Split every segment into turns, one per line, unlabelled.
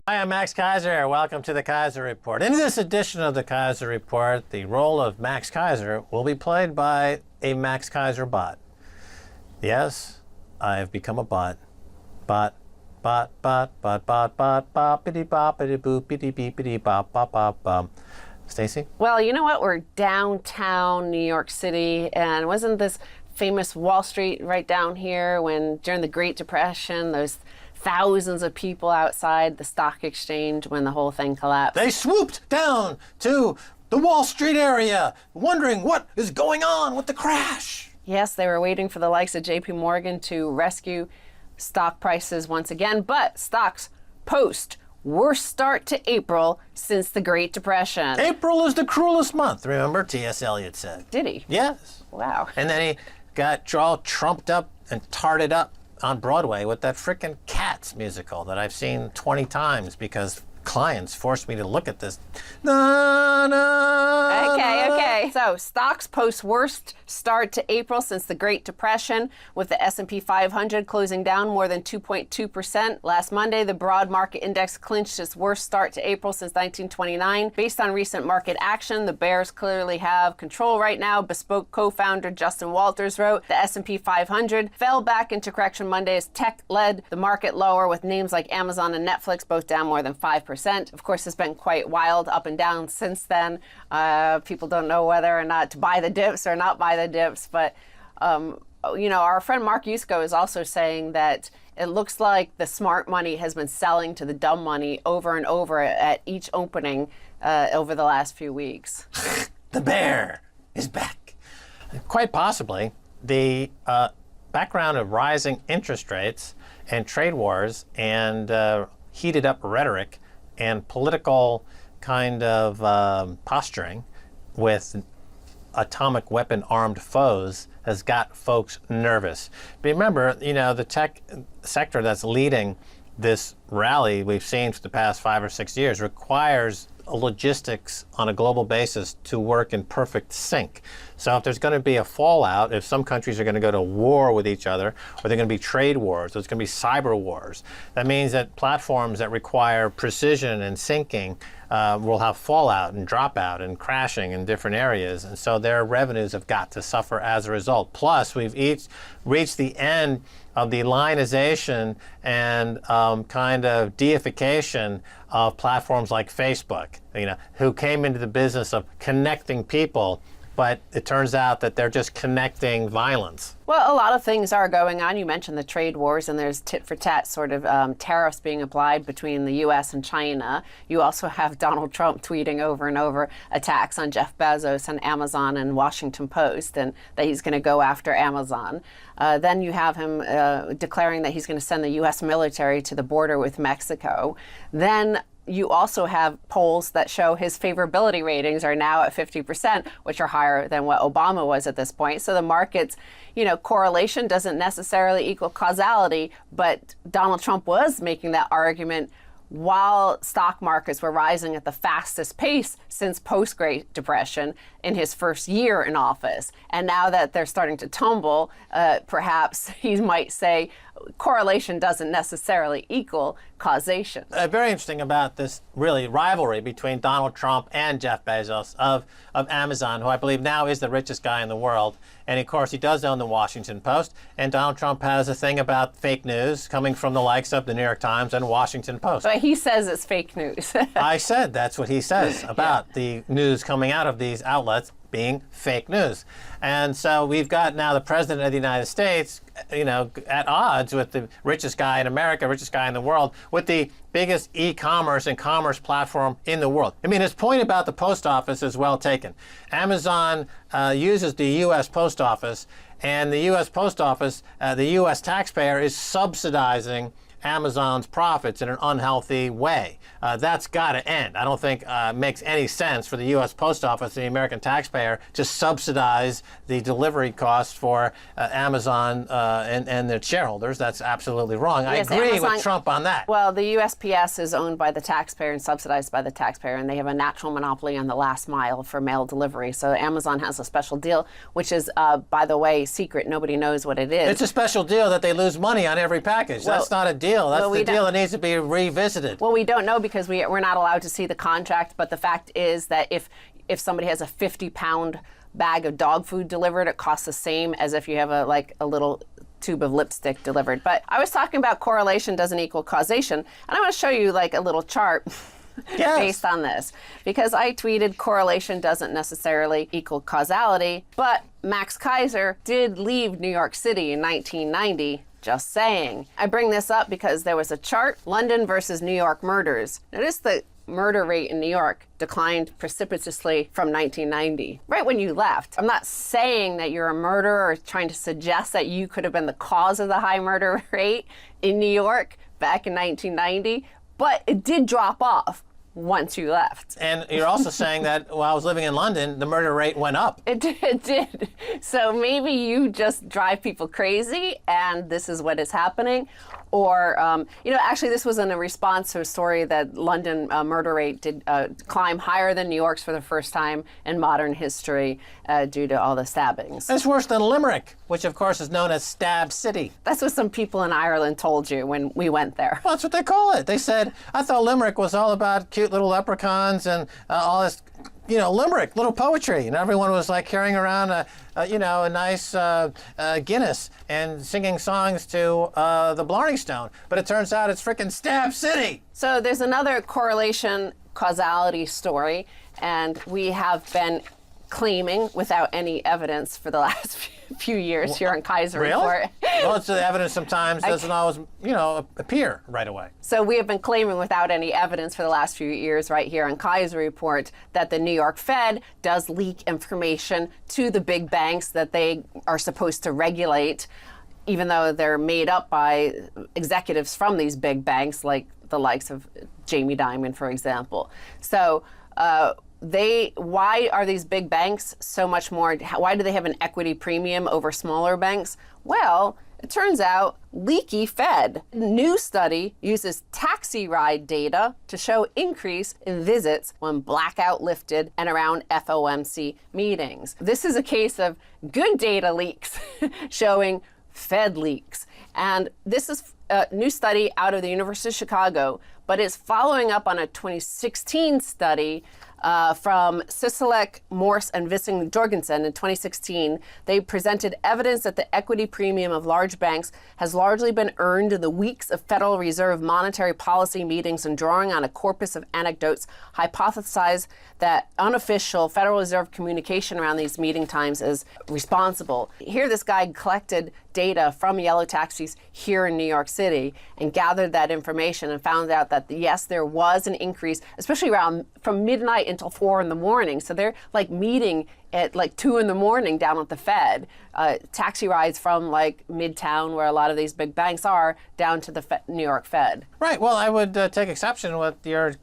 Hi, I'm Max Kaiser. Welcome to the Kaiser Report. In this edition of the Kaiser Report, the role of Max Kaiser will be played by a Max Kaiser bot. Yes, I have become a bot. Boppity-boppity-boop-bitty-boppity-beepity-bop-bop-bop. Stacey?
Well, you know what? We're downtown New York City, and wasn't this famous Wall Street right down here when during the Great Depression, those thousands of people outside the stock exchange when the whole thing collapsed?
They swooped down to the Wall Street area, wondering what is going on with the crash.
Yes, they were waiting for the likes of JP Morgan to rescue stock prices once again, but stocks post worst start to April since the Great Depression.
April is the cruelest month, remember? T.S. Eliot said.
Did he?
Yes.
Wow.
And then he got all trumped up and tarted up on Broadway with that frickin' Cats musical that I've seen 20 times because clients forced me to look at this.
Okay. So stocks post worst start to April since the Great Depression, with the S&P 500 closing down more than 2.2%. Last Monday, the broad market index clinched its worst start to April since 1929. Based on recent market action, the bears clearly have control right now. Bespoke co-founder Justin Walters wrote, the S&P 500 fell back into correction Monday as tech led the market lower, with names like Amazon and Netflix both down more than 5%. Of course, it's been quite wild up and down since then. People don't know whether or not to buy the dips or not buy the dips, but our friend Mark Yusko is also saying that it looks like the smart money has been selling to the dumb money over and over at each opening over the last few weeks.
The bear is back. Quite possibly, the background of rising interest rates and trade wars and heated up rhetoric and political kind of posturing with atomic weapon armed foes has got folks nervous. But remember, the tech sector that's leading this rally we've seen for the past 5 or 6 years requires logistics on a global basis to work in perfect sync. So if there's going to be a fallout, if some countries are going to go to war with each other, or they're going to be trade wars, or there's going to be cyber wars, that means that platforms that require precision and syncing will have fallout and dropout and crashing in different areas. And so their revenues have got to suffer as a result. Plus, we've each reached the end of the lionization and kind of deification of platforms like Facebook, who came into the business of connecting people, but it turns out that they're just connecting violence.
Well, a lot of things are going on. You mentioned the trade wars, and there's tit-for-tat sort of tariffs being applied between the U.S. and China. You also have Donald Trump tweeting over and over attacks on Jeff Bezos and Amazon and Washington Post, and that he's going to go after Amazon. Then you have him declaring that he's going to send the U.S. military to the border with Mexico. Then you also have polls that show his favorability ratings are now at 50%, which are higher than what Obama was at this point. So the market's, correlation doesn't necessarily equal causality, but Donald Trump was making that argument while stock markets were rising at the fastest pace since post-Great Depression in his first year in office. And now that they're starting to tumble, perhaps he might say correlation doesn't necessarily equal causation.
Very interesting about this really rivalry between Donald Trump and Jeff Bezos of Amazon, who I believe now is the richest guy in the world. And of course, he does own the Washington Post. And Donald Trump has a thing about fake news coming from the likes of the New York Times and Washington Post.
But he says it's fake news.
I said that's what he says about the news coming out of these outlets being fake news. And so we've got now the President of the United States, at odds with the richest guy in America, richest guy in the world, with the biggest e-commerce and commerce platform in the world. I mean, his point about the post office is well taken. Amazon uses the U.S. Post Office, and the U.S. Post Office, the U.S. taxpayer is subsidizing Amazon's profits in an unhealthy way. That's got to end. I don't think it makes any sense for the U.S. Post Office and the American taxpayer to subsidize the delivery costs for Amazon and their shareholders. That's absolutely wrong.
Yes,
I agree
Amazon,
with Trump on that.
Well, the USPS is owned by the taxpayer and subsidized by the taxpayer, and they have a natural monopoly on the last mile for mail delivery. So Amazon has a special deal, which is, by the way, secret. Nobody knows what it is.
It's a special deal that they lose money on every package. That's not a deal deal. That's
Well, we
the deal
don't-
that needs to be revisited.
Well, we don't know because we're not allowed to see the contract, but the fact is that if somebody has a 50-pound bag of dog food delivered, it costs the same as if you have a little tube of lipstick delivered. But I was talking about correlation doesn't equal causation, and I want to show you like a little chart
Yes.
based on this, because I tweeted correlation doesn't necessarily equal causality, but Max Kaiser did leave New York City in 1990. Just saying. I bring this up because there was a chart, London versus New York murders. Notice the murder rate in New York declined precipitously from 1990, right when you left. I'm not saying that you're a murderer or trying to suggest that you could have been the cause of the high murder rate in New York back in 1990, but it did drop off once you left.
And you're also saying that while I was living in London, the murder rate went up.
It did. So maybe you just drive people crazy and this is what is happening. Or, actually this was in a response to a story that London murder rate did climb higher than New York's for the first time in modern history due to all the stabbings.
It's worse than Limerick, which of course is known as Stab City.
That's what some people in Ireland told you when we went there.
Well, that's what they call it. They said, I thought Limerick was all about cute little leprechauns and all this, Limerick, little poetry. And everyone was like carrying around a nice Guinness and singing songs to the Blarney Stone. But it turns out it's frickin' Stab City.
So there's another correlation causality story, and we have been claiming without any evidence for the last few years here on Kaiser
Really?
Report.
Well, it's the evidence sometimes doesn't always, appear right away.
So we have been claiming without any evidence for the last few years right here on Kaiser Report that the New York Fed does leak information to the big banks that they are supposed to regulate, even though they're made up by executives from these big banks, like the likes of Jamie Dimon, for example. So why are these big banks so much more, why do they have an equity premium over smaller banks? Well, it turns out leaky Fed. New study uses taxi ride data to show increase in visits when blackout lifted and around FOMC meetings. This is a case of good data leaks showing Fed leaks. And this is a new study out of the University of Chicago, but it's following up on a 2016 study from Sisolek, Morse, and Vissing Jorgensen in 2016. They presented evidence that the equity premium of large banks has largely been earned in the weeks of Federal Reserve monetary policy meetings, and drawing on a corpus of anecdotes, hypothesized that unofficial Federal Reserve communication around these meeting times is responsible. Here, this guy collected data from yellow taxis here in New York City and gathered that information and found out that yes, there was an increase, especially around from midnight until 4 in the morning. So they're like meeting at like 2 in the morning down at the Fed. Taxi rides from like Midtown, where a lot of these big banks are, down to the New York Fed.
Right. Well, I would take exception with your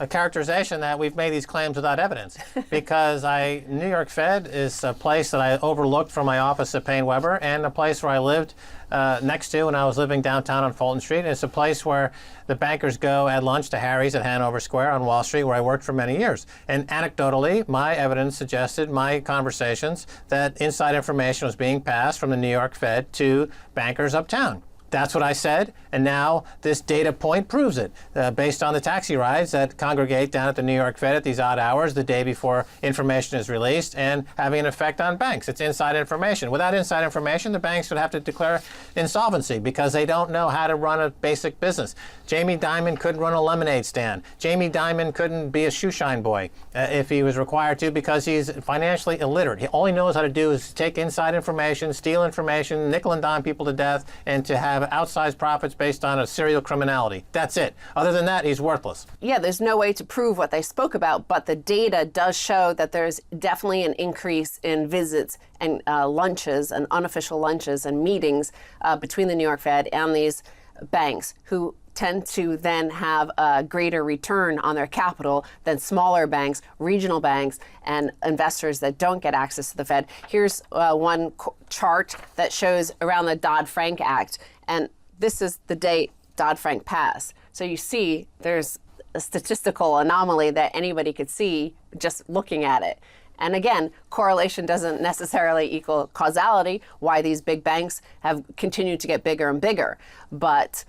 characterization that we've made these claims without evidence, because New York Fed is a place that I overlooked from my office at Payne Weber, and a place where I lived next to when I was living downtown on Fulton Street. And it's a place where the bankers go at lunch to Harry's at Hanover Square on Wall Street, where I worked for many years. And anecdotally, my evidence suggested, my conversations, that inside information was being passed from the New York Fed to bankers uptown. That's what I said, and now this data point proves it, based on the taxi rides that congregate down at the New York Fed at these odd hours the day before information is released, and having an effect on banks. It's inside information. Without inside information, the banks would have to declare insolvency because they don't know how to run a basic business. Jamie Dimon couldn't run a lemonade stand. Jamie Dimon couldn't be a shoe shine boy if he was required to, because he's financially illiterate. All he knows how to do is take inside information, steal information, nickel and dime people to death, and to have outsized profits based on a serial criminality. That's it. Other than that, he's worthless.
Yeah, there's no way to prove what they spoke about, but the data does show that there's definitely an increase in visits and lunches and unofficial lunches and meetings between the New York Fed and these banks, who tend to then have a greater return on their capital than smaller banks, regional banks, and investors that don't get access to the Fed. Here's one chart that shows around the Dodd-Frank Act, and this is the date Dodd-Frank passed. So you see there's a statistical anomaly that anybody could see just looking at it. And again, correlation doesn't necessarily equal causality, why these big banks have continued to get bigger and bigger. But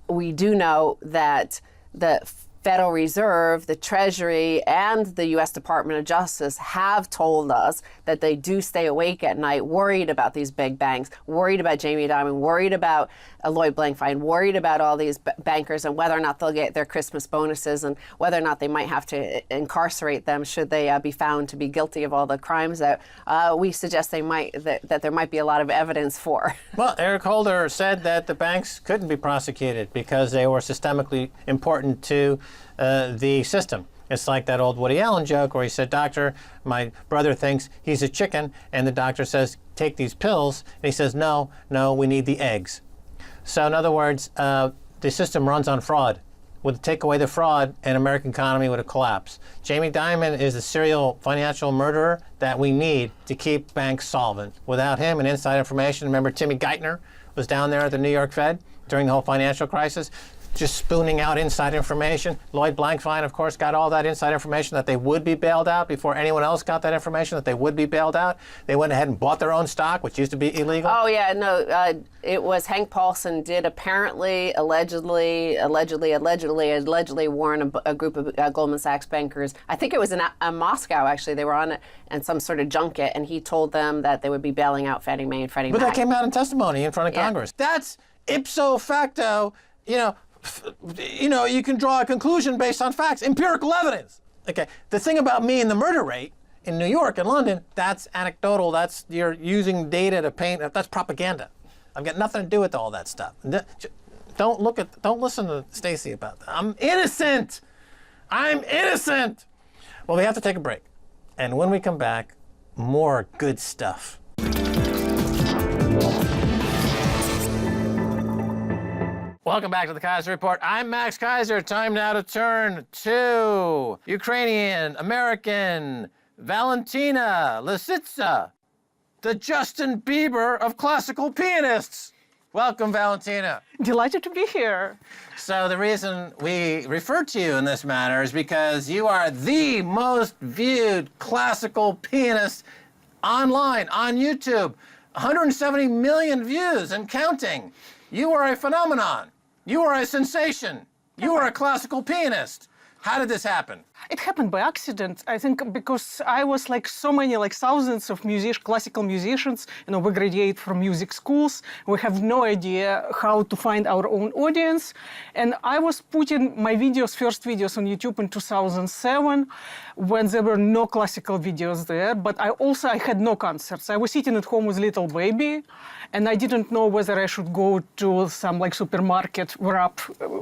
we do know that the Federal Reserve, the Treasury, and the U.S. Department of Justice have told us that they do stay awake at night, worried about these big banks, worried about Jamie Dimon, worried about Lloyd Blankfein, worried about all these bankers and whether or not they'll get their Christmas bonuses and whether or not they might have to incarcerate them should they be found to be guilty of all the crimes that we suggest that there might be a lot of evidence for.
Well, Eric Holder said that the banks couldn't be prosecuted because they were systemically important to the system. It's like that old Woody Allen joke where he said, "Doctor, my brother thinks he's a chicken," and the doctor says, "Take these pills," and he says, "No, we need the eggs." So in other words, the system runs on fraud. Would take away the fraud, and American economy would have collapsed. Jamie Dimon is the serial financial murderer that we need to keep banks solvent. Without him and inside information, remember Timmy Geithner was down there at the New York Fed during the whole financial crisis, just spooning out inside information. Lloyd Blankfein, of course, got all that inside information that they would be bailed out before anyone else got that information that they would be bailed out. They went ahead and bought their own stock, which used to be illegal.
Oh, yeah, no, it was Hank Paulson did apparently, allegedly warn a group of Goldman Sachs bankers. I think it was in Moscow, actually. They were on some sort of junket, and he told them that they would be bailing out Fannie Mae and Freddie Mac.
But that came out in testimony in front of Congress. That's ipso facto, you can draw a conclusion based on facts, empirical evidence. Okay, the thing about me and the murder rate in New York and London, that's anecdotal. That's you're using data to paint. That's propaganda. I've got nothing to do with all that stuff. Don't listen to Stacey about that. I'm innocent. Well, we have to take a break, and when we come back, more good stuff. Welcome back to the Kaiser Report. I'm Max Kaiser. Time now to turn to Ukrainian American Valentina Lisitsa, the Justin Bieber of classical pianists. Welcome, Valentina.
Delighted to be here.
So the reason we refer to you in this manner is because you are the most viewed classical pianist online, on YouTube. 170 million views and counting. You are a phenomenon. You are a sensation. You are a classical pianist. How did this happen?
It happened by accident, I think, because I was like so many, like thousands of classical musicians, we graduate from music schools. We have no idea how to find our own audience. And I was putting my first videos on YouTube in 2007, when there were no classical videos there, but I had no concerts. I was sitting at home with little baby, and I didn't know whether I should go to some like supermarket, wrap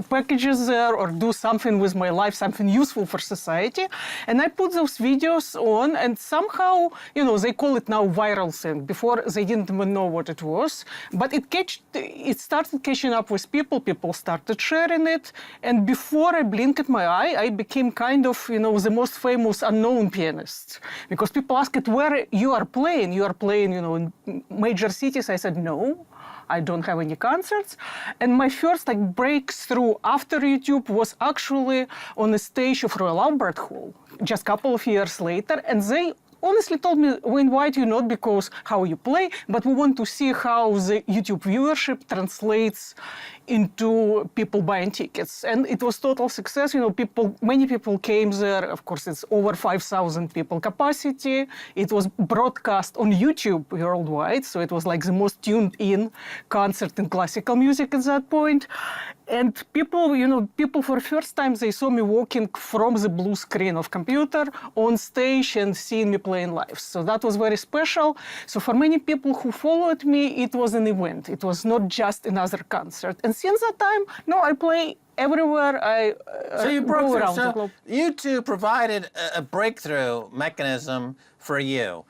packages there, or do something with my life, something useful for society. And I put those videos on, and somehow, they call it now viral thing. Before, they didn't even know what it was. But it started catching up with people. People started sharing it. And before I blinked my eye, I became kind of, the most famous unknown pianist. Because people asked where you are playing. You are playing, in major cities. I said, no. I don't have any concerts. And my first breakthrough after YouTube was actually on the stage of Royal Albert Hall, just a couple of years later. And they honestly told me, we invite you not because how you play, but we want to see how the YouTube viewership translates into people buying tickets. And it was total success. Many people came there. Of course, it's over 5,000 people capacity. It was broadcast on YouTube worldwide. So it was like the most tuned in concert in classical music at that point. And people for the first time, they saw me walking from the blue screen of computer on stage and seeing me playing live. So that was very special. So for many people who followed me, it was an event. It was not just another concert. And since that time, I play everywhere.
So you broke
go
through.
around the
So
globe.
YouTube provided a breakthrough mechanism for you.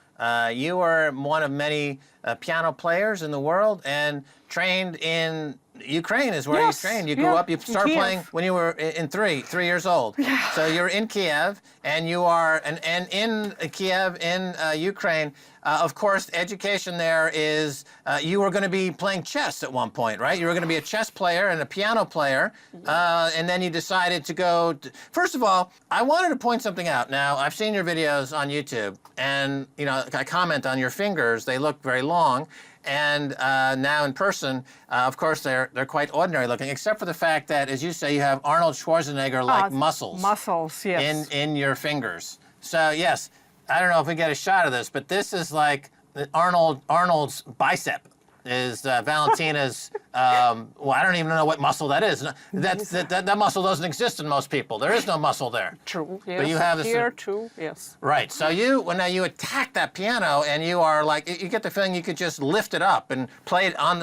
You were one of many piano players in the world and trained in Ukraine is where
Yes,
you trained. You grew up. You started
Kiev.
playing when you were in three years old.
Yeah.
So you're in Kiev, and you are and in Kiev in Ukraine. Of course, education there is you were going to be playing chess at one point, right? You were going to be a chess player and a piano player, and then you decided to go. First of all, I wanted to point something out. Now, I've seen your videos on YouTube, and I comment on your fingers. They look very long. and now in person, of course, they're quite ordinary looking, except for the fact that, as you say, you have Arnold Schwarzenegger-like muscles.
Muscles, yes.
In your fingers. So yes, I don't know if we get a shot of this, but this is like Arnold's bicep. Is Valentina's, well, I don't even know what muscle that is. That muscle doesn't exist in most people. There is no muscle there.
True, yes.
But you have this.
Here too, yes.
Right, so now you attack that piano and you are like, you get the feeling you could just lift it up and play it on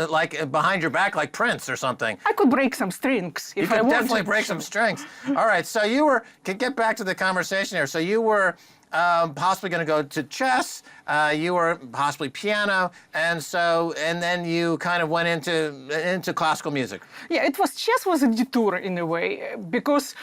behind your back like Prince or something.
I could break some strings if
You
I
could
wanted.
definitely break some strings. All right, so to get back to the conversation here, so you were possibly going to go to chess, you were possibly piano, and then you kind of went into classical music.
Yeah, chess was a detour in a way because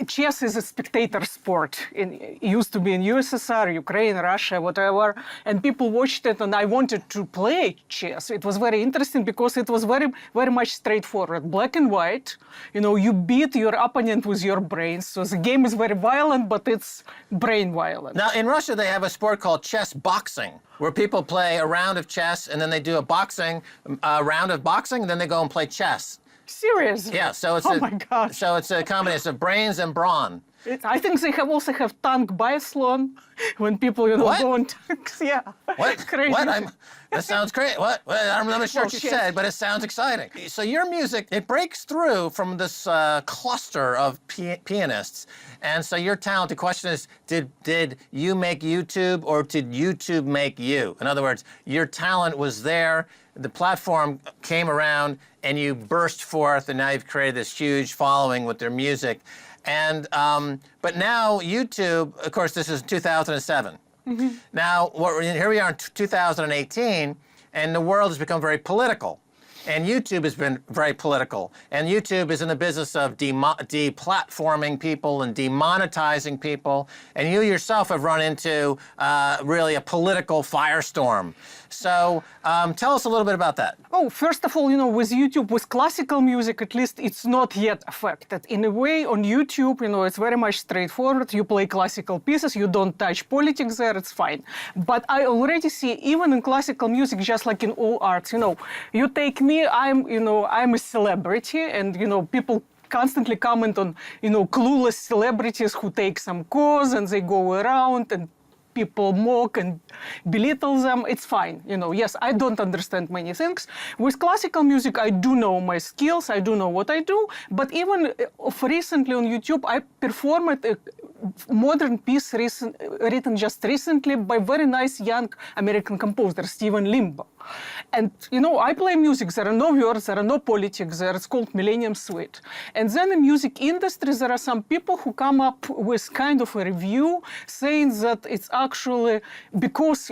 chess is a spectator sport. It used to be in USSR, Ukraine, Russia, whatever, and people watched it. And I wanted to play chess. It was very interesting because it was very, very much straightforward, black and white. You beat your opponent with your brains. So the game is very violent, but it's brain violent.
Now in Russia they have a sport called chess boxing, where people play a round of chess and then they do a round of boxing, and then they go and play chess.
Seriously?
Yeah, so it's
my gosh.
So it's a combination of brains and brawn.
I think they also have tank biathlon when people,
What?
go on tanks. Yeah.
What?
Crazy.
What? That sounds great. What? Well, I'm not sure what you
chess.
said, but it sounds exciting. So your music, it breaks through from this cluster of pianists. And so your talent, the question is, did you make YouTube or did YouTube make you? In other words, your talent was there, the platform came around, and you burst forth, and now you've created this huge following with their music. And but now YouTube, of course, this is 2007. Mm-hmm. Now here we are in 2018, and the world has become very political. And YouTube has been very political. And YouTube is in the business of deplatforming people and demonetizing people. And you yourself have run into really a political firestorm. So tell us a little bit about that.
Oh, first of all, with YouTube, with classical music, at least, it's not yet affected. In a way, on YouTube, it's very much straightforward. You play classical pieces, you don't touch politics there, it's fine. But I already see, even in classical music, just like in all arts, you take me, I'm a celebrity, and, people constantly comment on, clueless celebrities who take some cause and they go around and people mock and belittle them. It's fine. Yes, I don't understand many things. With classical music, I do know my skills. I do know what I do. But even recently on YouTube, I performed a modern piece written just recently by very nice young American composer, Steven Limbo. And, I play music. There are no words, there are no politics there. It's called Millennium Suite. And then in music industry, there are some people who come up with kind of a review saying that it's actually because,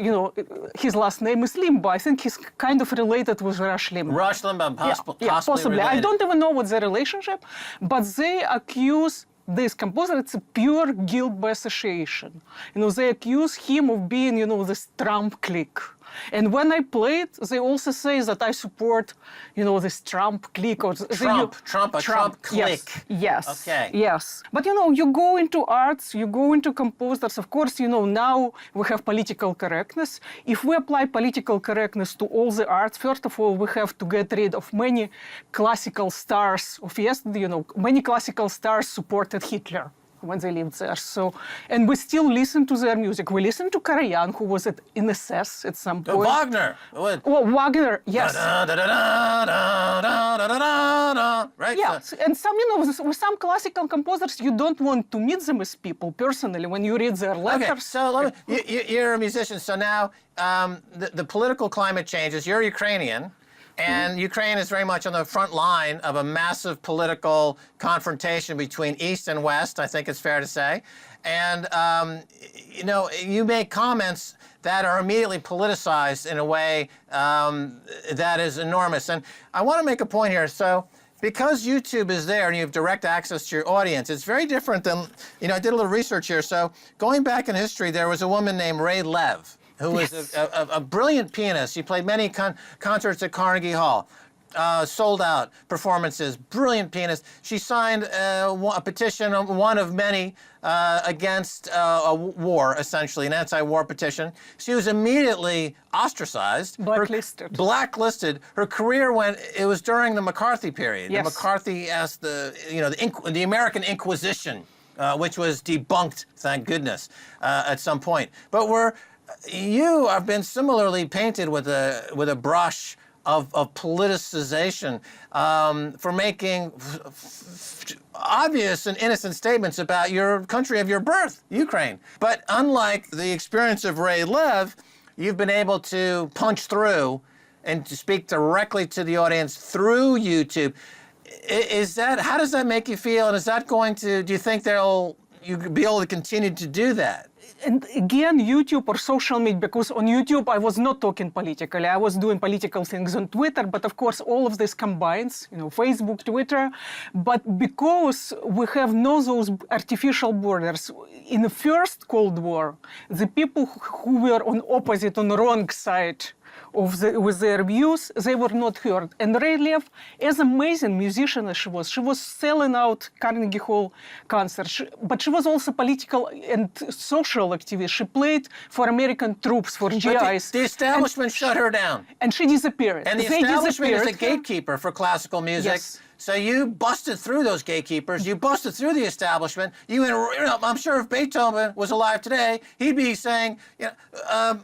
his last name is Limbo. I think he's kind of related with Rush Limbaugh.
Rush Limbaugh, possibly
possibly.
related.
I don't even know what's the relationship, but they accuse this composer, it's a pure guilt by association. They accuse him of being, this Trump clique. And when I play it, they also say that I support, this Trump clique. Or
Trump clique.
Yes.
Okay.
Yes. But, you go into arts, you go into composers. Of course, now we have political correctness. If we apply political correctness to all the arts, first of all, we have to get rid of many classical stars of yesterday. Many classical stars supported Hitler when they lived there. So, and we still listen to their music. We listen to Karajan, who was in SS at some point.
Wagner. What?
Well, Wagner, yes.
Right?
Yes, and some, with some classical composers, you don't want to meet them as people personally when you read their letters.
Okay, so you're a musician. So now the political climate changes. You're Ukrainian. And Ukraine is very much on the front line of a massive political confrontation between East and West, I think it's fair to say. And, you make comments that are immediately politicized in a way that is enormous. And I want to make a point here. So because YouTube is there and you have direct access to your audience, it's very different than, I did a little research here. So going back in history, there was a woman named Ray Lev, who was a brilliant pianist. She played many concerts at Carnegie Hall. sold out performances, brilliant pianist. She signed a petition, one of many, against a war, essentially, an anti-war petition. She was immediately ostracized.
Blacklisted.
Blacklisted. Her career it was during the McCarthy period.
Yes.
The McCarthy as the American Inquisition, which was debunked, thank goodness, at some point. But you have been similarly painted with a brush of politicization for making obvious and innocent statements about your country of your birth, Ukraine. But unlike the experience of Ray Lev, you've been able to punch through and to speak directly to the audience through YouTube. How does that make you feel? And do you think you'll be able to continue to do that?
And again, YouTube or social media, because on YouTube I was not talking politically. I was doing political things on Twitter, but of course all of this combines, Facebook, Twitter. But because we have no those artificial borders, in the first Cold War, the people who were on the wrong side with their views, they were not heard. And Ray Lev, as amazing musician as she was selling out Carnegie Hall concerts, but she was also political and social activist. She played for American troops, for GIs.
The establishment shut her down.
And she disappeared.
And the establishment is a gatekeeper for classical music.
Yes.
So you busted through those gatekeepers. You busted through the establishment. I'm sure if Beethoven was alive today, he'd be saying,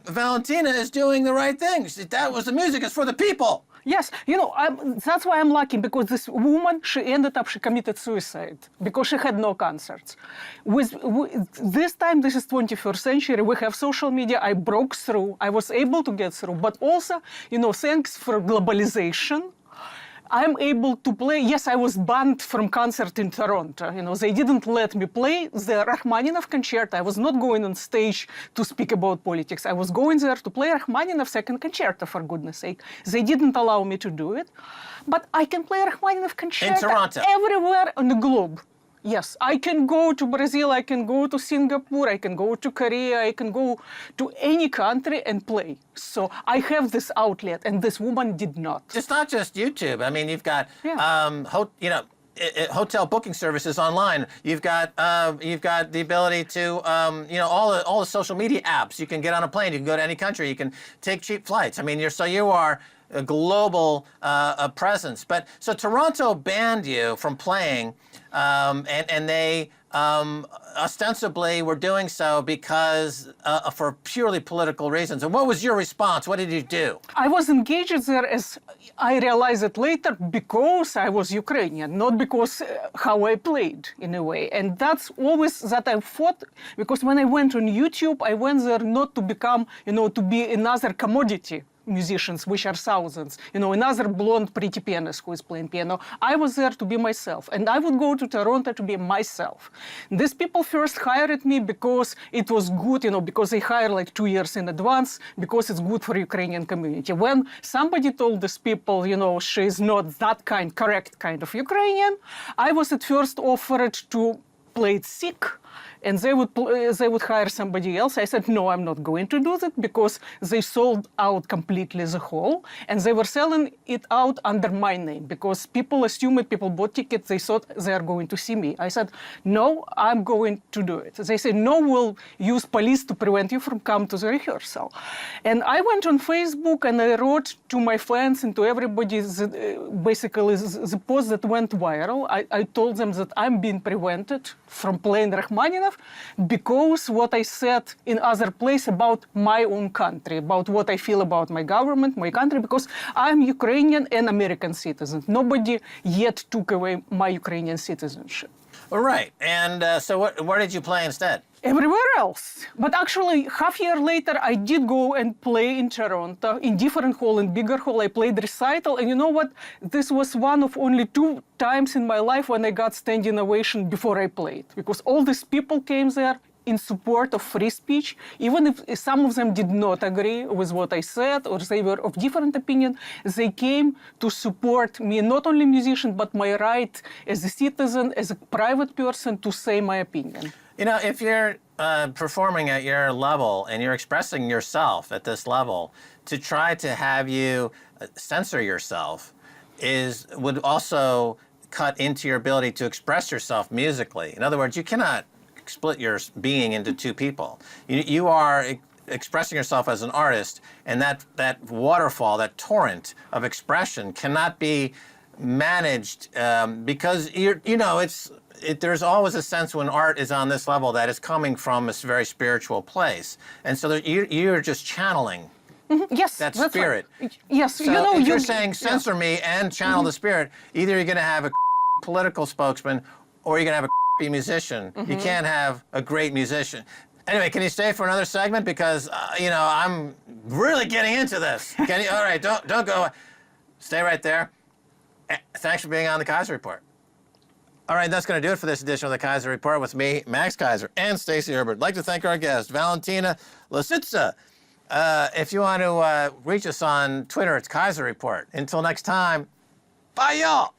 Valentina is doing the right things. That was the music. It's for the people.
Yes, that's why I'm lucky, because this woman, she committed suicide because she had no concerts. This time, this is 21st century, we have social media, I broke through, I was able to get through, but also, thanks for globalization, I'm able to play. Yes, I was banned from concert in Toronto. They didn't let me play the Rachmaninoff concerto. I was not going on stage to speak about politics. I was going there to play Rachmaninoff's second concerto, for goodness sake. They didn't allow me to do it. But I can play Rachmaninoff concerto
in Toronto,
everywhere on the globe. Yes, I can go to Brazil, I can go to Singapore, I can go to Korea, I can go to any country and play. So I have this outlet, and this woman did not.
It's not just YouTube. I mean, you've got, hotel booking services online. You've got the ability to, all the social media apps. You can get on a plane. You can go to any country. You can take cheap flights. I mean, you are a global presence. But so Toronto banned you from playing, and they ostensibly were doing so because for purely political reasons. And what was your response? What did you do?
I was engaged there, as I realized it later, because I was Ukrainian, not because how I played in a way. And that's always that I fought, because when I went on YouTube, I went there not to become, to be another commodity musicians, which are thousands, another blonde pretty pianist who is playing piano. I was there to be myself, and I would go to Toronto to be myself. These people first hired me because it was good, because they hire like 2 years in advance, because it's good for Ukrainian community. When somebody told these people, she's not that correct kind of Ukrainian, I was at first offered to play it sick, and they would hire somebody else. I said, no, I'm not going to do that, because they sold out completely the hall, and they were selling it out under my name, because people assumed, people bought tickets, they thought they are going to see me. I said, no, I'm going to do it. They said, no, we'll use police to prevent you from coming to the rehearsal. And I went on Facebook and I wrote to my fans and to everybody, basically the post that went viral. I told them that I'm being prevented from playing Rachmaninoff because what I said in other place about my own country, about what I feel about my government, my country, because I'm Ukrainian and American citizen. Nobody yet took away my Ukrainian citizenship.
All right. And so where did you play instead?
Everywhere else. But actually, half year later, I did go and play in Toronto, in different hall, in bigger hall. I played recital. And you know what? This was one of only 2 times in my life when I got standing ovation before I played. Because all these people came there in support of free speech, even if some of them did not agree with what I said, or they were of different opinion, they came to support me, not only musician, but my right as a citizen, as a private person, to say my opinion.
If you're performing at your level and you're expressing yourself at this level, to try to have you censor yourself would also cut into your ability to express yourself musically. In other words, you cannot split your being into two people. You are expressing yourself as an artist, and that waterfall, that torrent of expression cannot be managed because there's always a sense when art is on this level that is coming from a very spiritual place, and so you're just channeling
Yes,
that
that's
spirit.
Right. Yes,
So if you're saying censor me and channel the spirit, either you're going to have a political spokesman or you're going to have a musician. You can't have a great musician. Anyway, can you stay for another segment? Because, I'm really getting into this. Can you? All right, don't go. Stay right there. Thanks for being on the Kaiser Report. All right, that's going to do it for this edition of the Kaiser Report with me, Max Kaiser, and Stacey Herbert. I'd like to thank our guest, Valentina Lisitsa. If you want to reach us on Twitter, it's Kaiser Report. Until next time, bye, y'all.